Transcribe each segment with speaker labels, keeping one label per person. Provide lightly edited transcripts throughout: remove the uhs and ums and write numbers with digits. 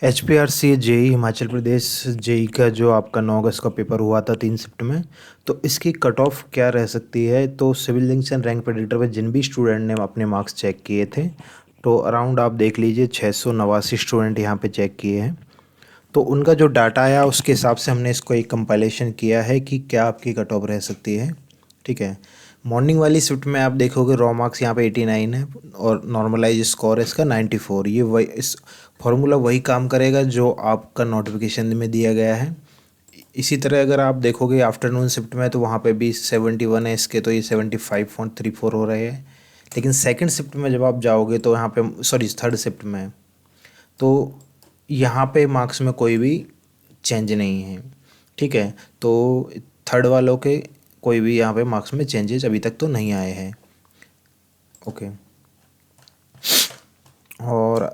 Speaker 1: HPRC JEE Himachal Pradesh JEE का जो आपका 9 अगस्त का पेपर हुआ था 3 शिफ्ट में, तो इसकी कट ऑफ क्या रह सकती है। तो सिविल जंक्शन रैंक प्रेडिक्टर में जिन भी स्टूडेंट ने अपने मार्क्स चेक किए थे, तो अराउंड आप देख लीजिए 689 स्टूडेंट यहाँ पे चेक किए हैं। तो उनका जो डाटा आया उसके हिसाब से हमने इसको एक कंपाइलेशन किया है कि क्या आपकी कट ऑफ रह सकती है। ठीक है, मॉर्निंग वाली शिफ्ट में आप देखोगे रॉ मार्क्स यहाँ पे 89 है और नॉर्मलाइज स्कोर है इसका 94। ये वही इस फॉर्मूला वही काम करेगा जो आपका नोटिफिकेशन में दिया गया है। इसी तरह अगर आप देखोगे आफ्टरनून शिफ्ट में तो वहाँ पे भी 71 है इसके, तो ये 75.34 हो रहे हैं। लेकिन सेकंड शिफ्ट में जब आप जाओगे तो यहाँ पे थर्ड शिफ्ट में, तो यहाँ पे मार्क्स में कोई भी चेंज नहीं है। ठीक है, तो थर्ड वालों के कोई भी यहाँ पे मार्क्स में चेंजेस अभी तक तो नहीं आए हैं। ओके, और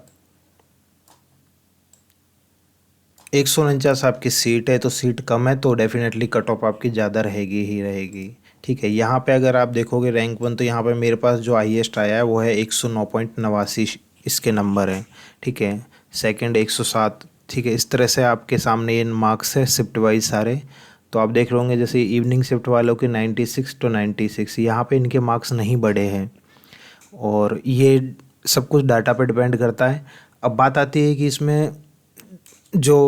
Speaker 1: 149 आपकी सीट है, तो सीट कम है तो डेफिनेटली कट ऑफ आपकी ज़्यादा रहेगी ही रहेगी। ठीक है, यहाँ पे अगर आप देखोगे रैंक 1, तो यहाँ पे मेरे पास जो हाईएस्ट आया है वो है 109.89 इसके नंबर हैं। ठीक है, सेकंड 107। ठीक है, इस तरह से आपके सामने ये मार्क्स है शिफ्ट वाइज सारे। तो आप देख रहे होंगे जैसे इवनिंग शिफ्ट वालों के 96 to 96, यहाँ पे इनके मार्क्स नहीं बढ़े हैं और ये सब कुछ डाटा पे डिपेंड करता है। अब बात आती है कि इसमें जो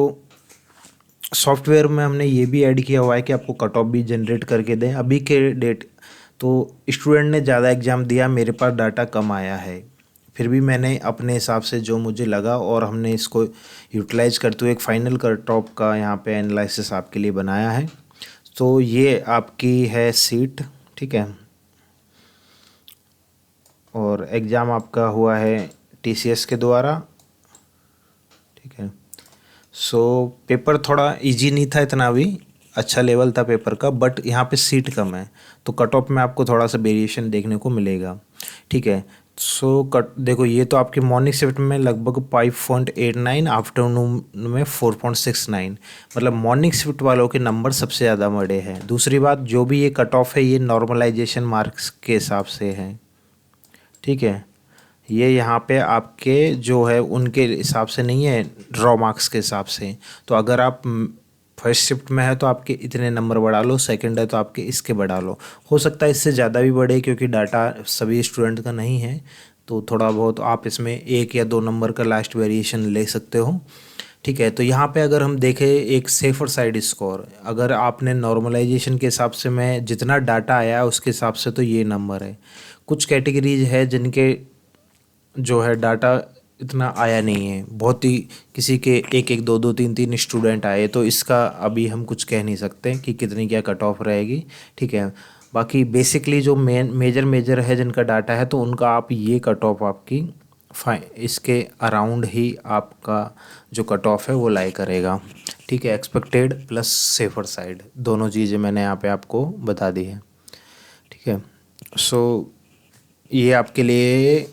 Speaker 1: सॉफ्टवेयर में हमने ये भी ऐड किया हुआ है कि आपको कट ऑफ भी जनरेट करके दें अभी के डेट। तो स्टूडेंट ने ज़्यादा एग्ज़ाम दिया, मेरे पास डाटा कम आया है, फिर भी मैंने अपने हिसाब से जो मुझे लगा और हमने इसको यूटिलाइज करते हुए एक फ़ाइनल कट ऑफ का यहाँ पे एनालिसिस आपके लिए बनाया है। तो ये आपकी है सीट। ठीक है, और एग्ज़ाम आपका हुआ है TCS के द्वारा। ठीक है, सो पेपर थोड़ा इजी नहीं था, इतना भी अच्छा लेवल था पेपर का, बट यहाँ पे सीट कम है तो कट ऑफ में आपको थोड़ा सा वेरिएशन देखने को मिलेगा। ठीक है, सो कट देखो, ये तो आपकी मॉर्निंग शिफ्ट में लगभग 5.89, आफ्टरनून में 4.69, मतलब मॉर्निंग शिफ्ट वालों के नंबर सबसे ज़्यादा बड़े हैं। दूसरी बात, जो भी ये कट ऑफ है ये नॉर्मलाइजेशन मार्क्स के हिसाब से है। ठीक है, ये यहाँ पे आपके जो है उनके हिसाब से नहीं है, रॉ मार्क्स के हिसाब से। तो अगर आप फर्स्ट शिफ्ट में है तो आपके इतने नंबर बढ़ा लो, सेकंड है तो आपके इसके बढ़ा लो। हो सकता है इससे ज़्यादा भी बढ़े क्योंकि डाटा सभी स्टूडेंट का नहीं है, तो थोड़ा बहुत आप इसमें 1 या 2 नंबर का लास्ट वेरिएशन ले सकते हो। ठीक है, तो यहाँ पे अगर हम देखें एक सेफर साइड स्कोर, अगर आपने नॉर्मलाइजेशन के हिसाब से मैं जितना डाटा आया है उसके हिसाब से तो ये नंबर है। कुछ कैटेगरीज है जिनके जो है डाटा इतना आया नहीं है, बहुत ही किसी के 1-1, 2-2, 3-3 स्टूडेंट आए, तो इसका अभी हम कुछ कह नहीं सकते कि कितनी क्या कट ऑफ रहेगी। ठीक है, बाकी बेसिकली जो मेजर है जिनका डाटा है तो उनका आप ये कट ऑफ आपकी इसके अराउंड ही आपका जो कट ऑफ है वो लाई करेगा। ठीक है, एक्सपेक्टेड प्लस सेफर साइड दोनों चीज़ें मैंने यहाँ पे आपको बता दी है। ठीक है, सो ये आपके लिए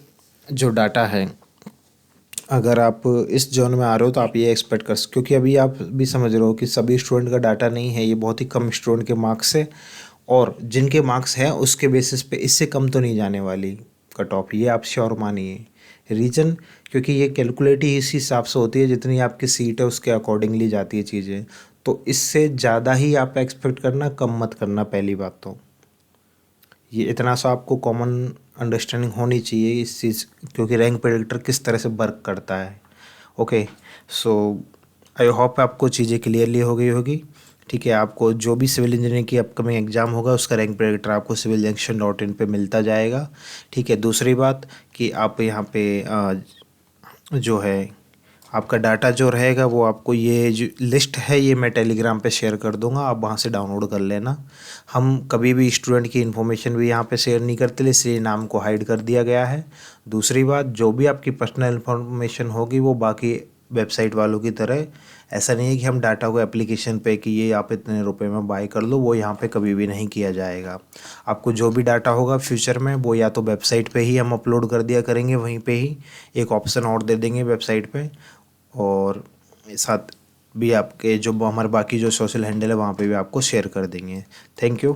Speaker 1: जो डाटा है, अगर आप इस जोन में आ रहे हो तो आप ये एक्सपेक्ट कर सकते, क्योंकि अभी आप भी समझ रहे हो कि सभी स्टूडेंट का डाटा नहीं है, ये बहुत ही कम स्टूडेंट के मार्क्स है और जिनके मार्क्स हैं उसके बेसिस पे इससे कम तो नहीं जाने वाली कट ऑफ, ये आप श्योर मानिए। रीज़न, क्योंकि ये कैलकुलेट ही इसी हिसाब से होती है जितनी आपकी सीट है उसके अकॉर्डिंगली जाती है चीज़ें, तो इससे ज़्यादा ही आप एक्सपेक्ट करना, कम मत करना। पहली बात तो ये इतना सा आपको कॉमन अंडरस्टैंडिंग होनी चाहिए इस चीज़, क्योंकि रैंक प्रेडिक्टर किस तरह से वर्क करता है। ओके, सो आई होप आपको चीज़ें क्लियरली हो गई होगी। ठीक है, आपको जो भी सिविल इंजीनियरिंग की अपकमिंग एग्ज़ाम होगा उसका रैंक प्रेडिक्टर आपको civiljunction.in पे मिलता जाएगा। ठीक है, दूसरी बात कि आप यहाँ पे जो है आपका डाटा जो रहेगा वो आपको ये जो लिस्ट है ये मैं टेलीग्राम पे शेयर कर दूंगा, आप वहाँ से डाउनलोड कर लेना। हम कभी भी स्टूडेंट की इन्फॉर्मेशन भी यहाँ पे शेयर नहीं करते, इसलिए नाम को हाइड कर दिया गया है। दूसरी बात, जो भी आपकी पर्सनल इन्फॉर्मेशन होगी वो बाकी वेबसाइट वालों की तरह ऐसा नहीं है कि हम डाटा को एप्लीकेशन पे कि ये आप इतने रुपए में बाय कर लो, वो यहाँ पे कभी भी नहीं किया जाएगा। आपको जो भी डाटा होगा फ्यूचर में वो या तो वेबसाइट पे ही हम अपलोड कर दिया करेंगे, वहीं पे ही एक ऑप्शन और दे देंगे वेबसाइट पे, और साथ भी आपके जो हमारे बाकी जो सोशल हैंडल है वहाँ पे भी आपको शेयर कर देंगे। Thank you.